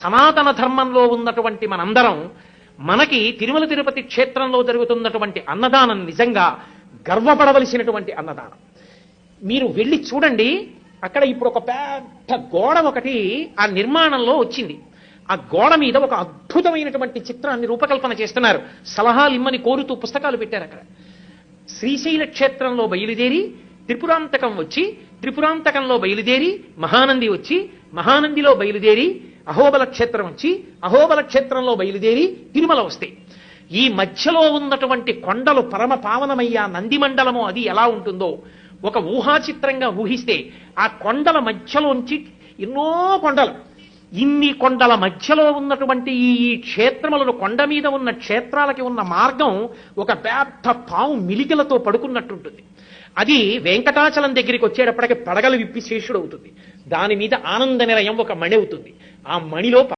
సనాతన ధర్మంలో ఉన్నటువంటి మనందరం మనకి తిరుమల తిరుపతి క్షేత్రంలో జరుగుతున్నటువంటి అన్నదానం నిజంగా గర్వపడవలసినటువంటి అన్నదానం. మీరు వెళ్ళి చూడండి. అక్కడ ఇప్పుడు ఒక పెద్ద గోడ ఒకటి ఆ నిర్మాణంలో వచ్చింది. ఆ గోడ మీద ఒక అద్భుతమైనటువంటి చిత్రాన్ని రూపకల్పన చేస్తున్నారు. సలహాలు ఇమ్మని కోరుతూ పుస్తకాలు పెట్టారు. అక్కడ శ్రీశైల క్షేత్రంలో బయలుదేరి త్రిపురాంతకం వచ్చి, త్రిపురాంతకంలో బయలుదేరి మహానంది వచ్చి, మహానందిలో బయలుదేరి అహోబల క్షేత్రం వచ్చి, అహోబల క్షేత్రంలో బయలుదేరి తిరుమల వస్తాయి. ఈ మధ్యలో ఉన్నటువంటి కొండలు పరమ పావనమయ్యా నంది మండలము అది ఎలా ఉంటుందో ఒక ఊహాచిత్రంగా ఊహిస్తే, ఆ కొండల మధ్యలోంచి ఎన్నో కొండలు, ఇన్ని కొండల మధ్యలో ఉన్నటువంటి ఈ క్షేత్రములను, కొండ మీద ఉన్న క్షేత్రాలకి ఉన్న మార్గం ఒక పెద్ద పాము మిలికలతో పడుకున్నట్టుంటుంది. అది వెంకటాచలం దగ్గరికి వచ్చేటప్పటికి పడగలు విప్పి శేషుడు అవుతుంది. దాని మీద ఆనంద నిలయం ఒక మణి అవుతుంది. ఆ మణిలో